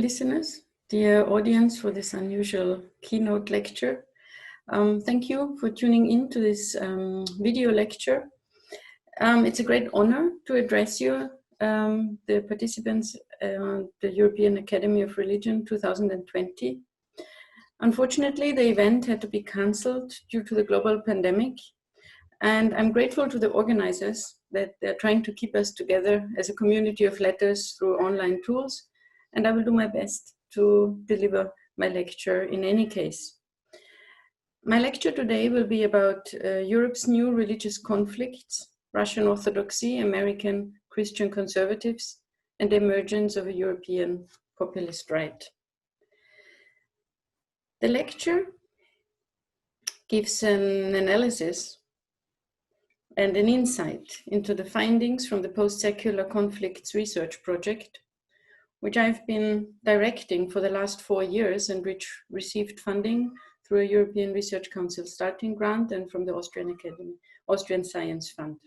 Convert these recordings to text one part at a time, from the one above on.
listeners, dear audience for this unusual keynote lecture. Thank you for tuning in to this video lecture. It's a great honor to address you, the participants, the European Academy of Religion 2020. Unfortunately, the event had to be cancelled due to the global pandemic, and I'm grateful to the organizers that they're trying to keep us together as a community of letters through online tools, and I will do my best to deliver my lecture in any case. My lecture today will be about Europe's new religious conflicts, Russian Orthodoxy, American Christian conservatives, and the emergence of a European Populist Right. The lecture gives an analysis and an insight into the findings from the Post-Secular Conflicts Research Project, which I've been directing for the last 4 years and which received funding through a European Research Council starting grant and from the Austrian Science Fund.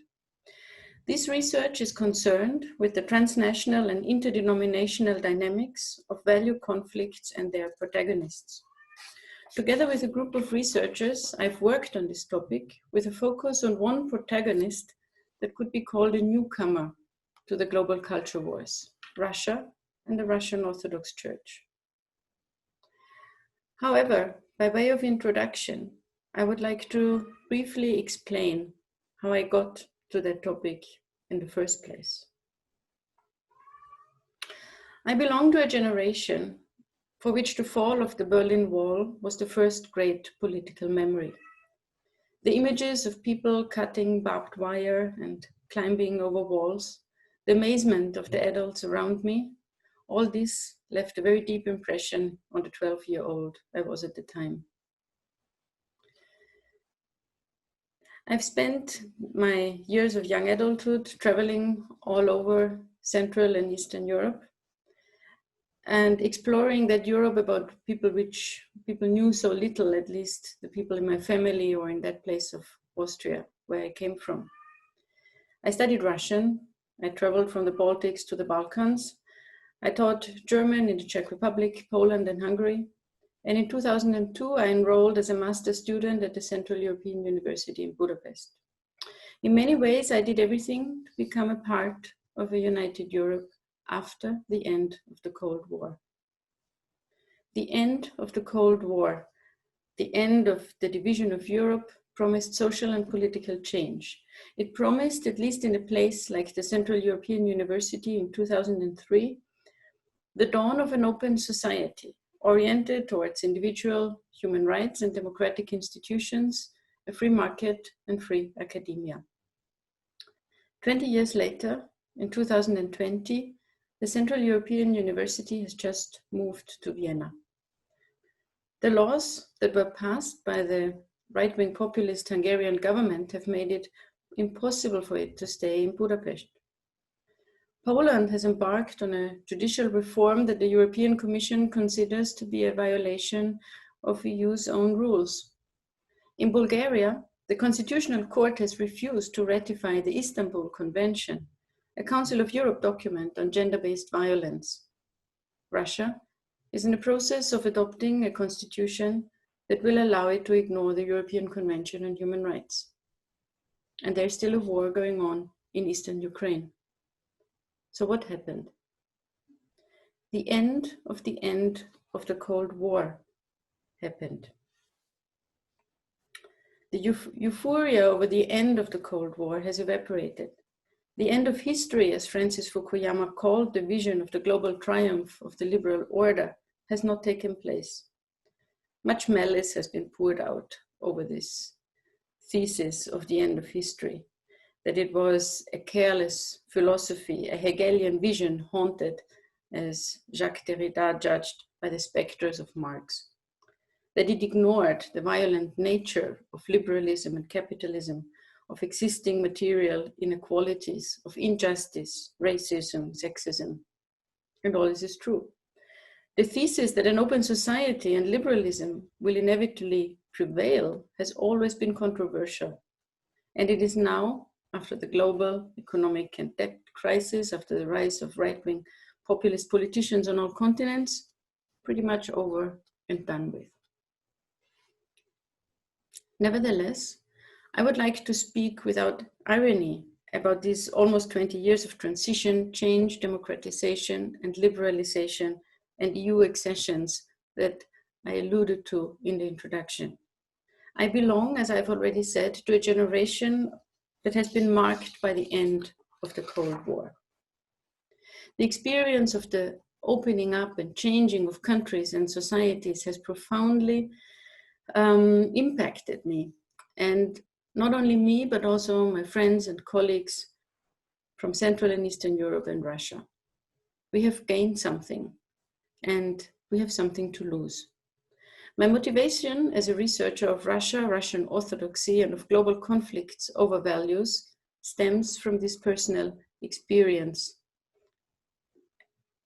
This research is concerned with the transnational and interdenominational dynamics of value conflicts and their protagonists. Together with a group of researchers, I've worked on this topic with a focus on one protagonist that could be called a newcomer to the global culture wars, Russia and the Russian Orthodox Church. However, by way of introduction, I would like to briefly explain how I got to that topic in the first place. I belong to a generation for which the fall of the Berlin Wall was the first great political memory. The images of people cutting barbed wire and climbing over walls, the amazement of the adults around me, all this left a very deep impression on the 12-year-old I was at the time. I've spent my years of young adulthood traveling all over Central and Eastern Europe and exploring that Europe about people which people knew so little, at least the people in my family or in that place of Austria where I came from. I studied Russian. I traveled from the Baltics to the Balkans. I taught German in the Czech Republic, Poland, and Hungary. And in 2002, I enrolled as a master's student at the Central European University in Budapest. In many ways, I did everything to become a part of a united Europe after the end of the Cold War. The end of the Cold War, the end of the division of Europe, promised social and political change. It promised, at least in a place like the Central European University in 2003, the dawn of an open society oriented towards individual human rights and democratic institutions, a free market and free academia. 20 years later, in 2020, the Central European University has just moved to Vienna. The laws that were passed by the right-wing populist Hungarian government have made it impossible for it to stay in Budapest. Poland has embarked on a judicial reform that the European Commission considers to be a violation of EU's own rules. In Bulgaria, the Constitutional Court has refused to ratify the Istanbul Convention, a Council of Europe document on gender-based violence. Russia is in the process of adopting a constitution that will allow it to ignore the European Convention on Human Rights. And there's still a war going on in eastern Ukraine. So what happened? The end of the Cold War happened. The euphoria over the end of the Cold War has evaporated. The end of history, as Francis Fukuyama called the vision of the global triumph of the liberal order, has not taken place. Much malice has been poured out over this thesis of the end of history, that it was a careless philosophy, a Hegelian vision haunted, as Jacques Derrida judged, by the specters of Marx, that it ignored the violent nature of liberalism and capitalism, of existing material inequalities, of injustice, racism, sexism. And all this is true. The thesis that an open society and liberalism will inevitably prevail has always been controversial. And it is now, after the global economic and debt crisis, after the rise of right-wing populist politicians on all continents, pretty much over and done with. Nevertheless, I would like to speak without irony about these almost 20 years of transition, change, democratization, and liberalization, and EU accessions that I alluded to in the introduction. I belong, as I've already said, to a generation that has been marked by the end of the Cold War. The experience of the opening up and changing of countries and societies has profoundly impacted me, and not only me, but also my friends and colleagues from Central and Eastern Europe and Russia. We have gained something, and we have something to lose. My motivation as a researcher of Russia, Russian Orthodoxy, and of global conflicts over values stems from this personal experience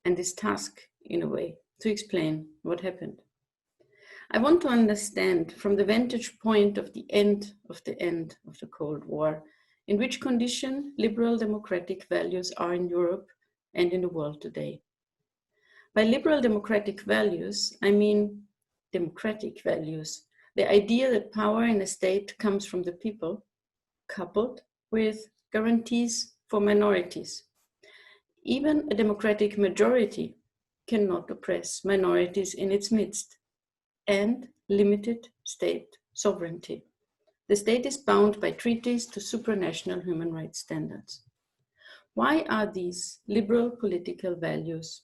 and this task, in a way, to explain what happened. I want to understand from the vantage point of the end of the Cold War, in which condition liberal democratic values are in Europe and in the world today. By liberal democratic values, I mean democratic values, the idea that power in a state comes from the people, coupled with guarantees for minorities. Even a democratic majority cannot oppress minorities in its midst, and limited state sovereignty. The state is bound by treaties to supranational human rights standards. Why are these liberal political values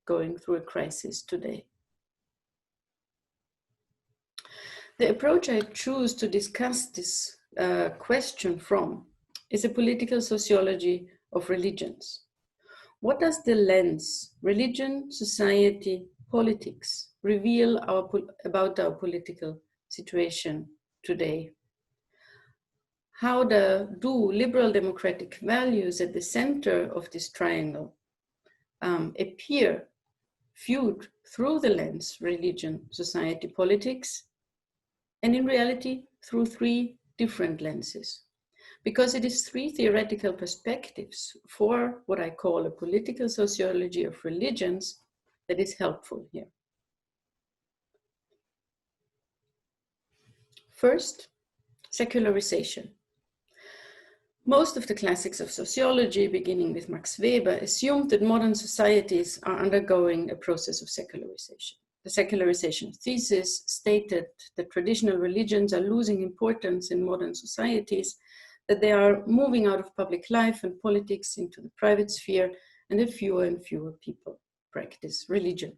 going through a crisis today? The approach I choose to discuss this question from is a political sociology of religions. What does the lens, religion, society, politics, reveal about our political situation today? How do liberal democratic values at the center of this triangle appear viewed through the lens, religion, society, politics, and in reality through three different lenses? Because it is three theoretical perspectives for what I call a political sociology of religions that is helpful here. First, secularization. Most of the classics of sociology, beginning with Max Weber, assumed that modern societies are undergoing a process of secularization. The secularization thesis stated that traditional religions are losing importance in modern societies, that they are moving out of public life and politics into the private sphere, and that fewer and fewer people practice religion.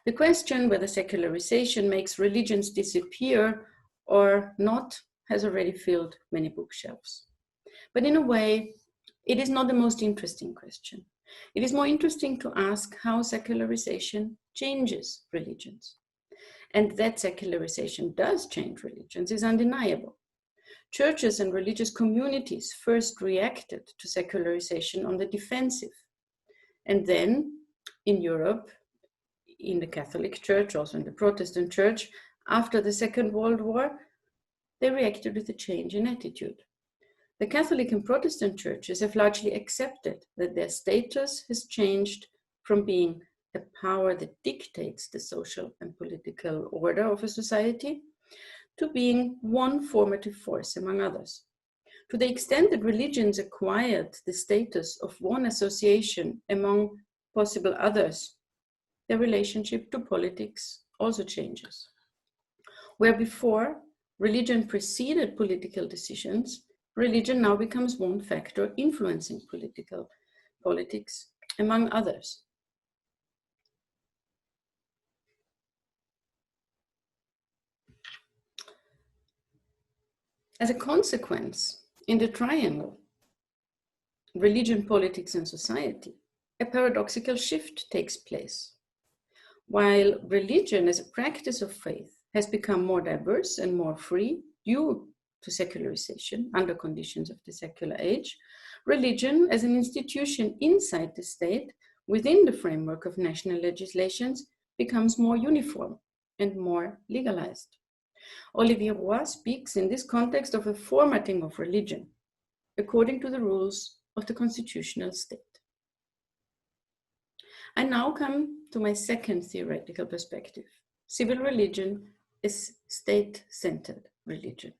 The question whether secularization makes religions disappear or not has already filled many bookshelves. But in a way, it is not the most interesting question. It is more interesting to ask how secularization changes religions. And that secularization does change religions is undeniable. Churches and religious communities first reacted to secularization on the defensive. And then in Europe, in the Catholic Church, also in the Protestant Church, after the Second World War, they reacted with a change in attitude. The Catholic and Protestant churches have largely accepted that their status has changed from being a power that dictates the social and political order of a society to being one formative force among others. To the extent that religions acquired the status of one association among possible others, their relationship to politics also changes. Where before religion preceded political decisions, religion now becomes one factor influencing politics, among others. As a consequence, in the triangle, religion, politics, and society, a paradoxical shift takes place. While religion as a practice of faith has become more diverse and more free due to secularization under conditions of the secular age, religion as an institution inside the state, within the framework of national legislations, becomes more uniform and more legalized. Olivier Roy speaks in this context of a formatting of religion according to the rules of the constitutional state. I now come to my second theoretical perspective. Civil religion is state-centered religion.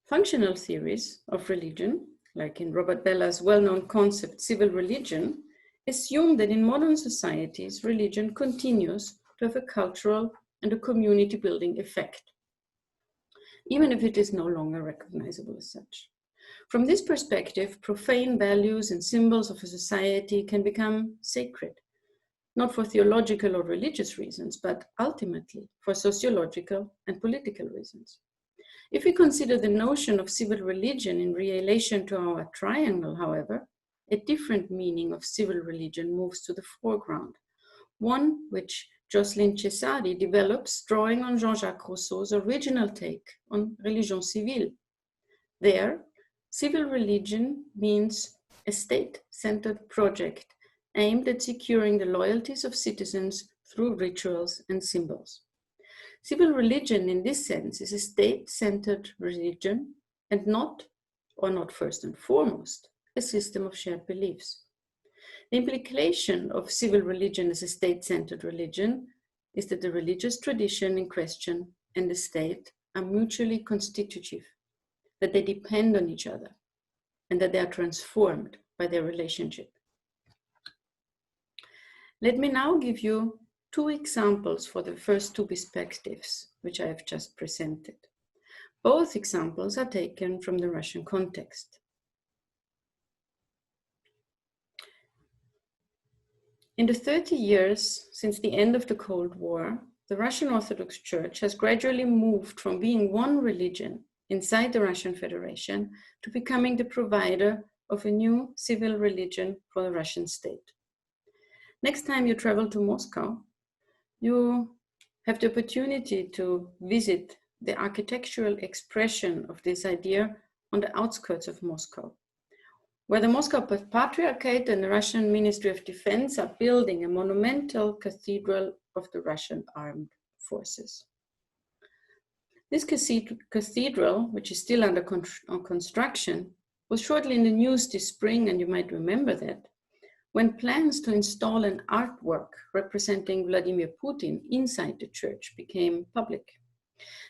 Functional theories of religion, like in Robert Bella's well-known concept, civil religion, assume that in modern societies, religion continues to have a cultural and a community-building effect, even if it is no longer recognizable as such. From this perspective, profane values and symbols of a society can become sacred, not for theological or religious reasons, but ultimately for sociological and political reasons. If we consider the notion of civil religion in relation to our triangle, however, a different meaning of civil religion moves to the foreground, one which Jocelyne Cesari develops, drawing on Jean-Jacques Rousseau's original take on religion civile. There, civil religion means a state-centered project aimed at securing the loyalties of citizens through rituals and symbols. Civil religion in this sense is a state-centered religion and not first and foremost, a system of shared beliefs. The implication of civil religion as a state-centered religion is that the religious tradition in question and the state are mutually constitutive, that they depend on each other, and that they are transformed by their relationship. Let me now give you two examples for the first two perspectives, which I have just presented. Both examples are taken from the Russian context. In the 30 years since the end of the Cold War, the Russian Orthodox Church has gradually moved from being one religion inside the Russian Federation to becoming the provider of a new civil religion for the Russian state. Next time you travel to Moscow, you have the opportunity to visit the architectural expression of this idea on the outskirts of Moscow, where the Moscow Patriarchate and the Russian Ministry of Defense are building a monumental cathedral of the Russian armed forces. This cathedral, which is still under construction, was shortly in the news this spring, and you might remember that, when plans to install an artwork representing Vladimir Putin inside the church became public.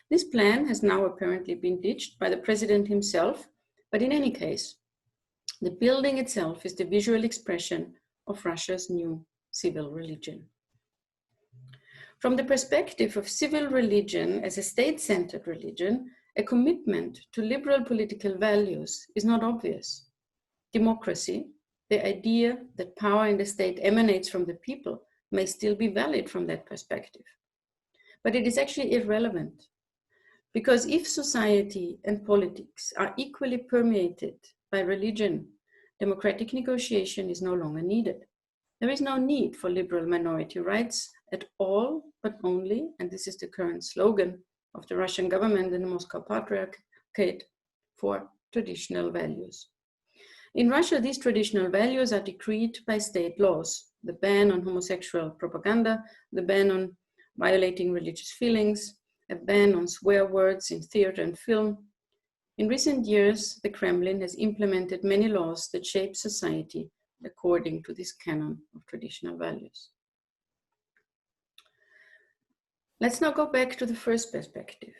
This plan has now apparently been ditched by the president himself, but in any case, the building itself is the visual expression of Russia's new civil religion. From the perspective of civil religion as a state-centered religion, a commitment to liberal political values is not obvious. Democracy, the idea that power in the state emanates from the people, may still be valid from that perspective. But it is actually irrelevant, because if society and politics are equally permeated by religion, democratic negotiation is no longer needed. There is no need for liberal minority rights at all, but only, and this is the current slogan of the Russian government and the Moscow Patriarchate, for traditional values. In Russia, these traditional values are decreed by state laws: the ban on homosexual propaganda, the ban on violating religious feelings, a ban on swear words in theater and film. In recent years, the Kremlin has implemented many laws that shape society according to this canon of traditional values. Let's now go back to the first perspective.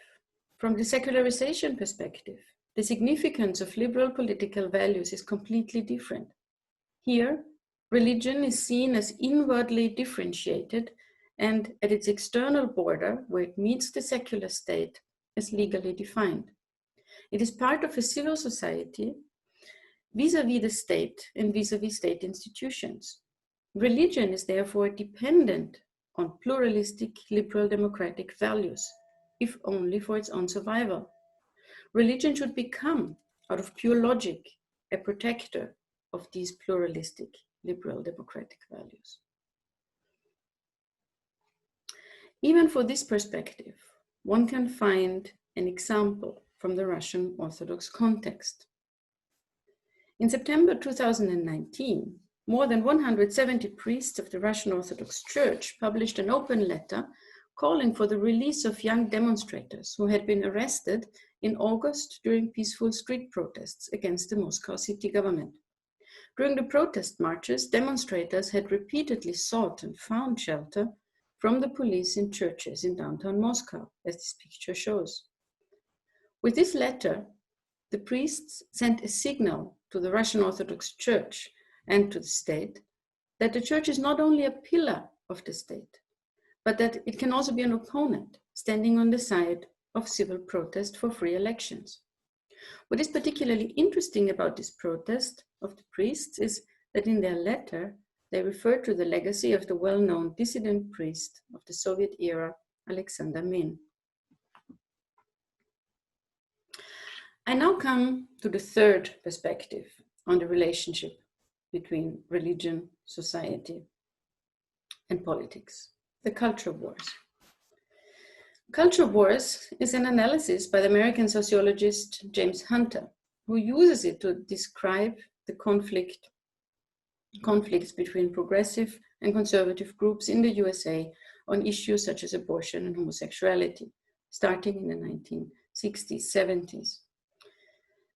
From the secularization perspective, the significance of liberal political values is completely different. Here, religion is seen as inwardly differentiated and at its external border, where it meets the secular state, as legally defined. It is part of a civil society vis-à-vis the state and vis-à-vis state institutions. Religion is therefore dependent on pluralistic liberal democratic values, if only for its own survival. Religion should become, out of pure logic, a protector of these pluralistic liberal democratic values. Even for this perspective, one can find an example from the Russian Orthodox context. In September 2019, more than 170 priests of the Russian Orthodox Church published an open letter calling for the release of young demonstrators who had been arrested in August during peaceful street protests against the Moscow city government. During the protest marches, demonstrators had repeatedly sought and found shelter from the police in churches in downtown Moscow, as this picture shows. With this letter, the priests sent a signal to the Russian Orthodox Church and to the state that the church is not only a pillar of the state, but that it can also be an opponent standing on the side of civil protest for free elections. What is particularly interesting about this protest of the priests is that in their letter, they refer to the legacy of the well-known dissident priest of the Soviet era, Alexander Min. I now come to the third perspective on the relationship between religion, society, and politics, the culture wars. Culture wars is an analysis by the American sociologist James Hunter, who uses it to describe the conflicts between progressive and conservative groups in the USA on issues such as abortion and homosexuality, starting in the 1960s, 70s.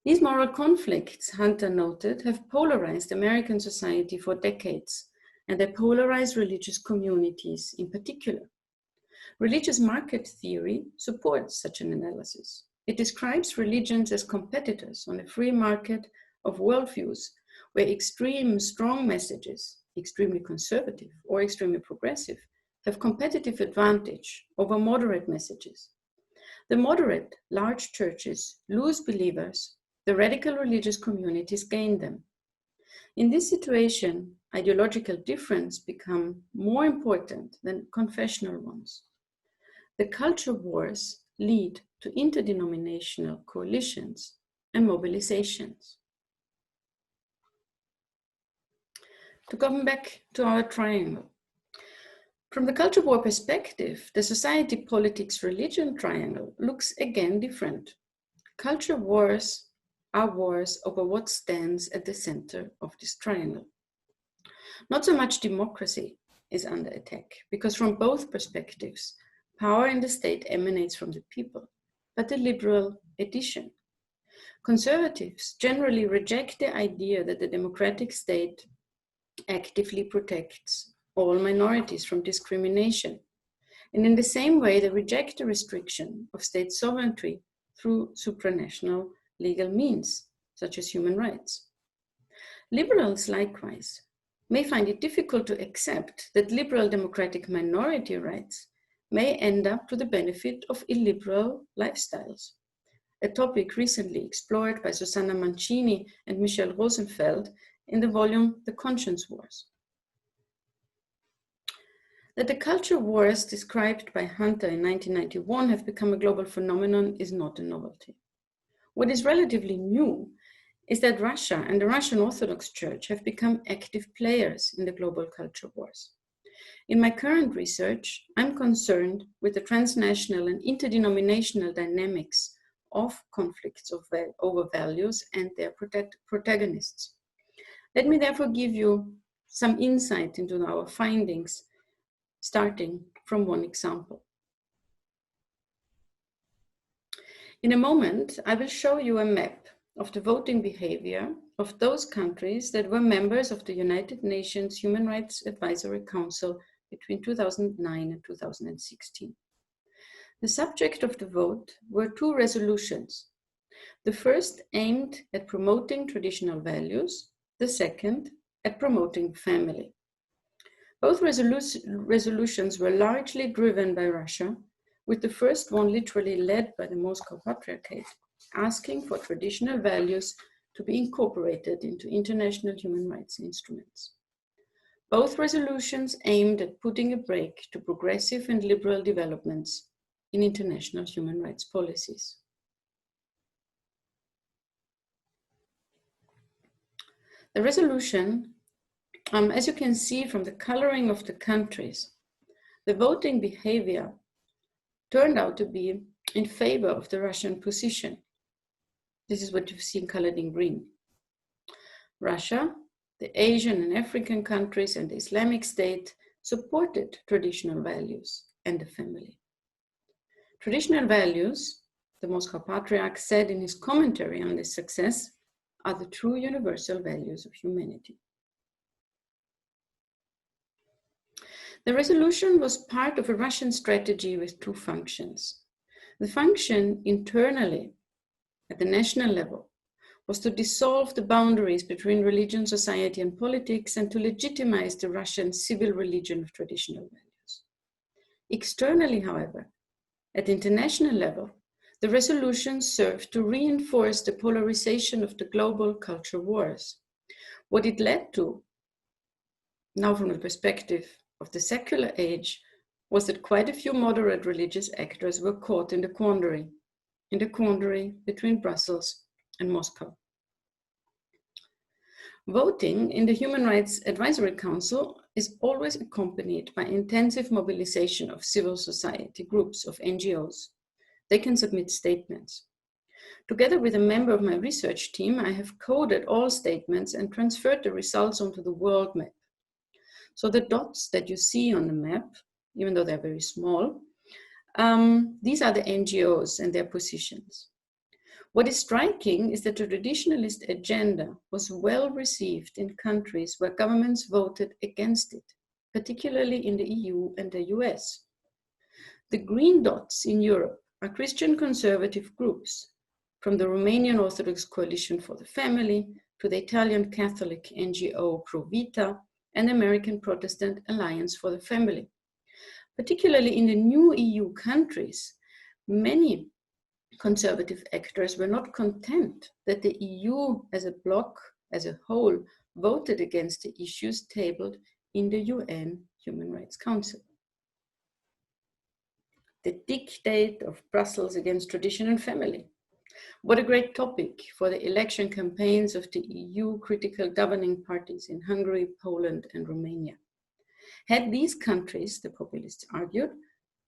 These moral conflicts, Hunter noted, have polarized American society for decades, and they polarize religious communities in particular. Religious market theory supports such an analysis. It describes religions as competitors on a free market of worldviews where extreme strong messages, extremely conservative or extremely progressive, have competitive advantage over moderate messages. The moderate, large churches lose believers, the radical religious communities gain them. In this situation, ideological difference become more important than confessional ones. The culture wars lead to interdenominational coalitions and mobilizations. To come back to our triangle. From the culture war perspective, the society, politics, religion triangle looks again different. Culture wars are wars over what stands at the center of this triangle. Not so much democracy is under attack, because from both perspectives, power in the state emanates from the people, but the liberal addition. Conservatives generally reject the idea that the democratic state actively protects all minorities from discrimination. And in the same way, they reject the restriction of state sovereignty through supranational legal means, such as human rights. Liberals, likewise, may find it difficult to accept that liberal democratic minority rights may end up to the benefit of illiberal lifestyles, a topic recently explored by Susanna Mancini and Michelle Rosenfeld in the volume The Conscience Wars. That the culture wars described by Hunter in 1991 have become a global phenomenon is not a novelty. What is relatively new is that Russia and the Russian Orthodox Church have become active players in the global culture wars. In my current research, I'm concerned with the transnational and interdenominational dynamics of conflicts over values and their protagonists. Let me therefore give you some insight into our findings, starting from one example. In a moment, I will show you a map of the voting behavior of those countries that were members of the United Nations Human Rights Advisory Council between 2009 and 2016. The subject of the vote were two resolutions. The first aimed at promoting traditional values, the second at promoting family. Both resolutions were largely driven by Russia, with the first one literally led by the Moscow Patriarchate, asking for traditional values to be incorporated into international human rights instruments. Both resolutions aimed at putting a brake to progressive and liberal developments in international human rights policies. The resolution, as you can see from the coloring of the countries, the voting behavior turned out to be in favor of the Russian position. This is what you've seen colored in green. Russia, the Asian and African countries, and the Islamic State supported traditional values and the family. Traditional values, the Moscow Patriarch said in his commentary on this success, are the true universal values of humanity. The resolution was part of a Russian strategy with two functions. The function internally, at the national level, was to dissolve the boundaries between religion, society, and politics, and to legitimize the Russian civil religion of traditional values. Externally, however, at the international level, the resolution served to reinforce the polarization of the global culture wars. What it led to, now from the perspective of the secular age, was that quite a few moderate religious actors were caught in the quandary between Brussels and Moscow. Voting in the Human Rights Advisory Council is always accompanied by intensive mobilization of civil society groups, of NGOs. They can submit statements. Together with a member of my research team, I have coded all statements and transferred the results onto the world map. So the dots that you see on the map, even though they're very small, these are the NGOs and their positions. What is striking is that the traditionalist agenda was well received in countries where governments voted against it, particularly in the EU and the US. The green dots in Europe are Christian conservative groups, from the Romanian Orthodox Coalition for the Family to the Italian Catholic NGO Pro Vita and American Protestant Alliance for the Family. Particularly in the new EU countries, many conservative actors were not content that the EU as a bloc, as a whole, voted against the issues tabled in the UN Human Rights Council. The dictate of Brussels against tradition and family. What a great topic for the election campaigns of the EU critical governing parties in Hungary, Poland, and Romania. Had these countries, the populists argued,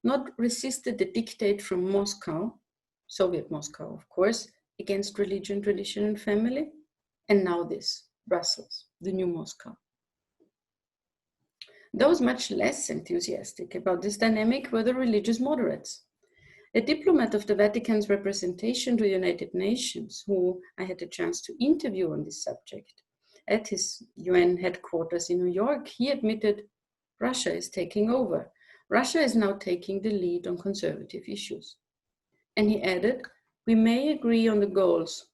not resisted the dictate from Moscow, Soviet Moscow, of course, against religion, tradition, and family, and now this, Brussels, the new Moscow. Those much less enthusiastic about this dynamic were the religious moderates. A diplomat of the Vatican's representation to the United Nations, who I had the chance to interview on this subject at his UN headquarters in New York, he admitted Russia is taking over. Russia is now taking the lead on conservative issues. And he added, we may agree on the goals,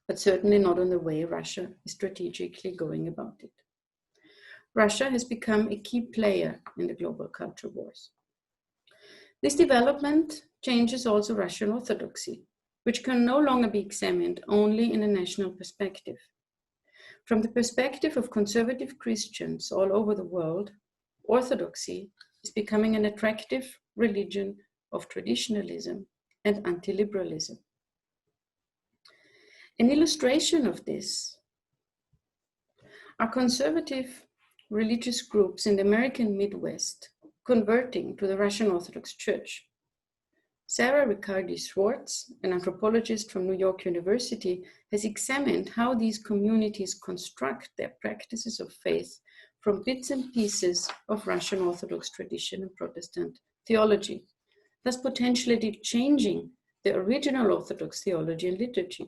but certainly not on the way Russia is strategically going about it. Russia has become a key player in the global culture wars. This development changes also Russian Orthodoxy, which can no longer be examined only in a national perspective. From the perspective of conservative Christians all over the world, Orthodoxy is becoming an attractive religion of traditionalism and anti-liberalism. An illustration of this are conservative religious groups in the American Midwest converting to the Russian Orthodox Church. Sarah Riccardi-Schwartz, an anthropologist from New York University, has examined how these communities construct their practices of faith from bits and pieces of Russian Orthodox tradition and Protestant theology, thus potentially changing the original Orthodox theology and liturgy.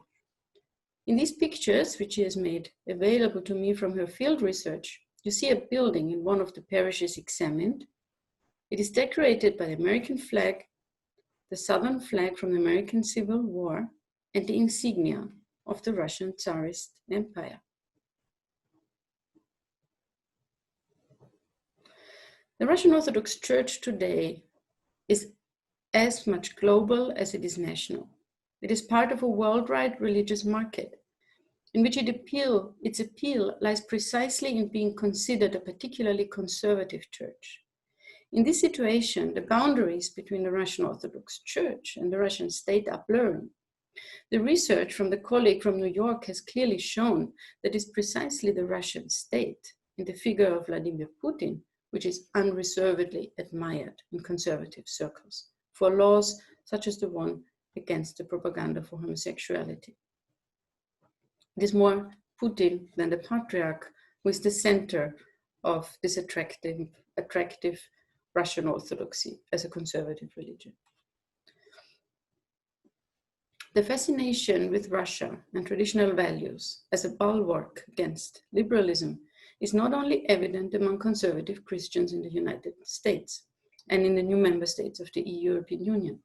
In these pictures, which she has made available to me from her field research, you see a building in one of the parishes examined. It is decorated by the American flag, the Southern flag from the American Civil War, and the insignia of the Russian Tsarist Empire. The Russian Orthodox Church today is as much global as it is national. It is part of a worldwide religious market in which its appeal lies precisely in being considered a particularly conservative church. In this situation, the boundaries between the Russian Orthodox Church and the Russian state are blurring. The research from the colleague from New York has clearly shown that it's precisely the Russian state, in the figure of Vladimir Putin, which is unreservedly admired in conservative circles for laws such as the one against the propaganda for homosexuality. It is more Putin than the Patriarch who is the center of this attractive Russian Orthodoxy as a conservative religion. The fascination with Russia and traditional values as a bulwark against liberalism is not only evident among conservative Christians in the United States and in the new member states of the European Union.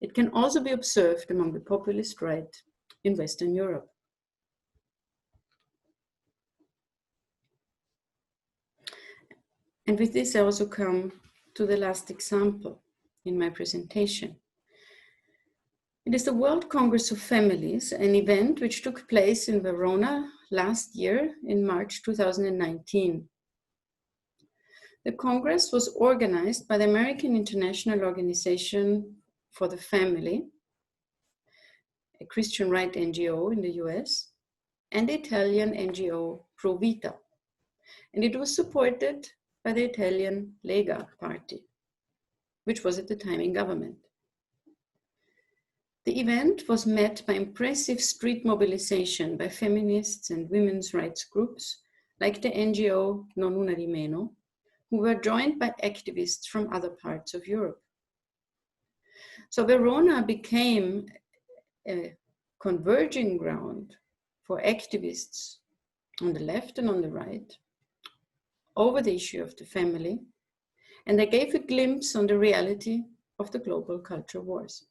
It can also be observed among the populist right in Western Europe. And with this, I also come to the last example in my presentation. It is the World Congress of Families, an event which took place in Verona last year in March 2019. The Congress was organized by the American International Organization for the Family, a Christian right NGO in the US, and the Italian NGO Pro Vita. And it was supported by the Italian Lega party, which was at the time in government. The event was met by impressive street mobilization by feminists and women's rights groups like the NGO Non Una di Meno, who were joined by activists from other parts of Europe. So Verona became a converging ground for activists on the left and on the right over the issue of the family, and they gave a glimpse on the reality of the global culture wars.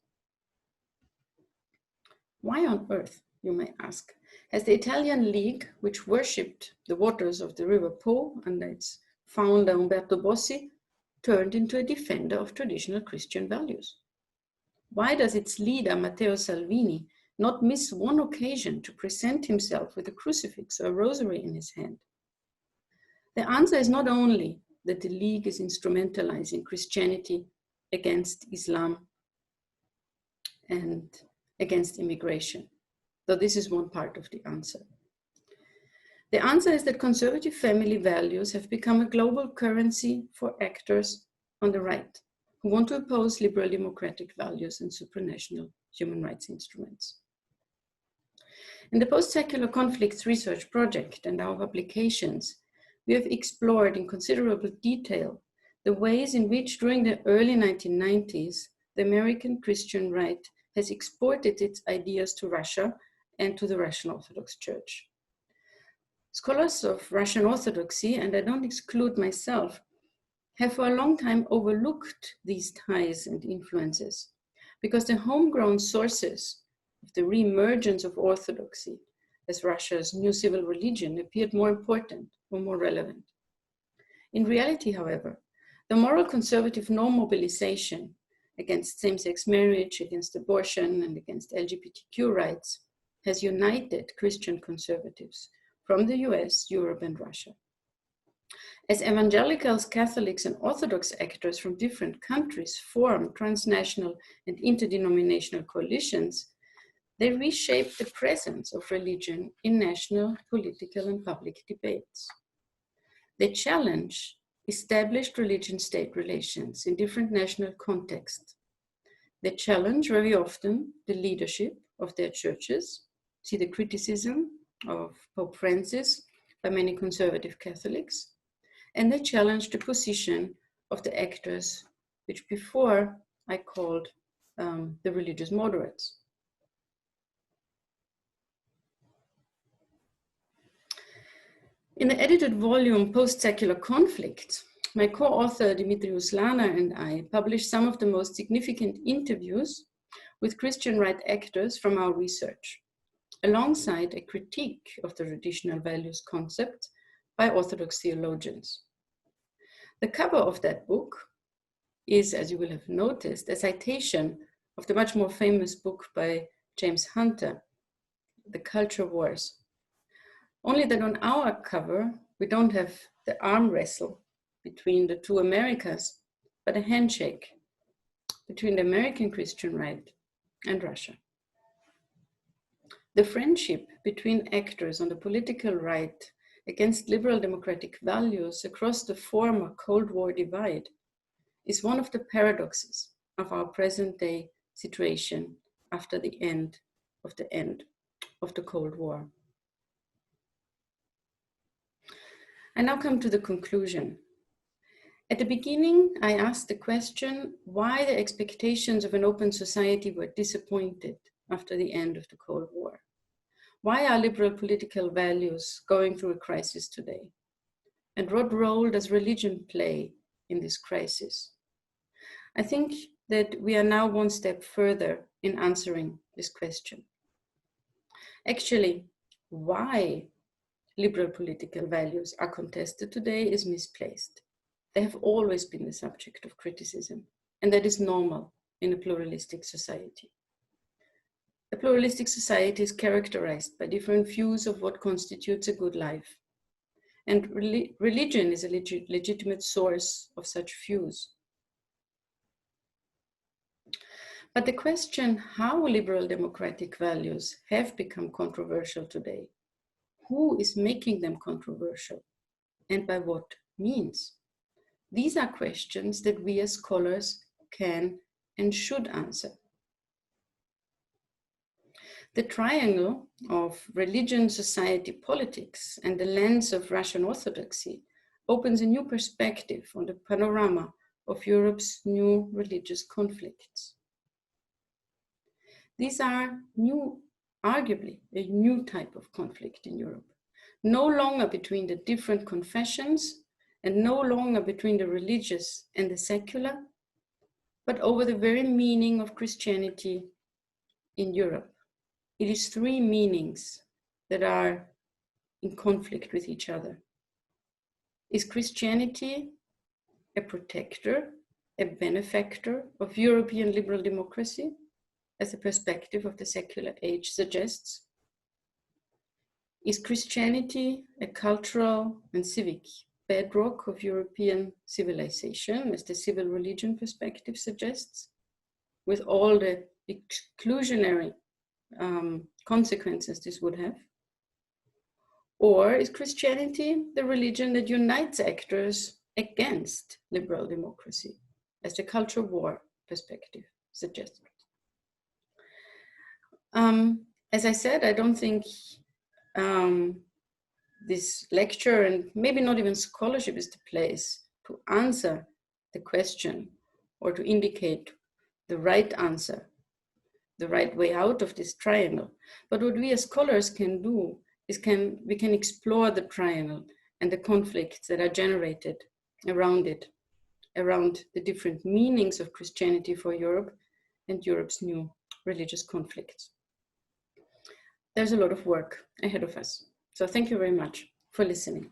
Why on earth, you may ask, has the Italian League, which worshipped the waters of the River Po under its founder Umberto Bossi, turned into a defender of traditional Christian values? Why does its leader, Matteo Salvini, not miss one occasion to present himself with a crucifix or a rosary in his hand? The answer is not only that the League is instrumentalizing Christianity against Islam and against immigration, though this is one part of the answer. The answer is that conservative family values have become a global currency for actors on the right who want to oppose liberal democratic values and supranational human rights instruments. In the Post-Secular Conflicts Research Project and our publications, we have explored in considerable detail the ways in which during the early 1990s, the American Christian right has exported its ideas to Russia and to the Russian Orthodox Church. Scholars of Russian Orthodoxy, and I don't exclude myself, have for a long time overlooked these ties and influences because the homegrown sources of the re-emergence of Orthodoxy as Russia's new civil religion appeared more important or more relevant. In reality, however, the moral conservative no-mobilization against same-sex marriage, against abortion, and against LGBTQ rights has united Christian conservatives from the US, Europe, and Russia. As evangelicals, Catholics, and Orthodox actors from different countries form transnational and interdenominational coalitions, they reshape the presence of religion in national, political, and public debates. They challenge established religion-state relations in different national contexts. They challenge very often the leadership of their churches, see the criticism of Pope Francis by many conservative Catholics, and they challenge the position of the actors, which before I called the religious moderates. In the edited volume, Post-Secular Conflict, my co-author Dimitrios Lana and I published some of the most significant interviews with Christian right actors from our research, alongside a critique of the traditional values concept by Orthodox theologians. The cover of that book is, as you will have noticed, a citation of the much more famous book by James Hunter, The Culture Wars. Only that on our cover, we don't have the arm wrestle between the two Americas, but a handshake between the American Christian right and Russia. The friendship between actors on the political right against liberal democratic values across the former Cold War divide is one of the paradoxes of our present day situation after the end of the Cold War. I now come to the conclusion. At the beginning, I asked the question why the expectations of an open society were disappointed after the end of the Cold War? Why are liberal political values going through a crisis today? And what role does religion play in this crisis? I think that we are now one step further in answering this question. Actually, why liberal political values are contested today is misplaced. They have always been the subject of criticism, and that is normal in a pluralistic society. A pluralistic society is characterized by different views of what constitutes a good life. And religion is a legitimate source of such views. But the question how liberal democratic values have become controversial today, who is making them controversial, and by what means? These are questions that we as scholars can and should answer. The triangle of religion, society, politics, and the lens of Russian Orthodoxy opens a new perspective on the panorama of Europe's new religious conflicts. These are arguably a new type of conflict in Europe, no longer between the different confessions and no longer between the religious and the secular, but over the very meaning of Christianity in Europe. It is three meanings that are in conflict with each other. Is Christianity a protector, a benefactor of European liberal democracy, as the perspective of the secular age suggests? Is Christianity a cultural and civic bedrock of European civilization, as the civil religion perspective suggests, with all the exclusionary consequences this would have? Or is Christianity the religion that unites actors against liberal democracy, as the culture war perspective suggests? As I said, I don't think this lecture, and maybe not even scholarship, is the place to answer the question or to indicate the right answer, the right way out of this triangle. But what we as scholars can do is we can explore the triangle and the conflicts that are generated around it, around the different meanings of Christianity for Europe and Europe's new religious conflicts. There's a lot of work ahead of us. So thank you very much for listening.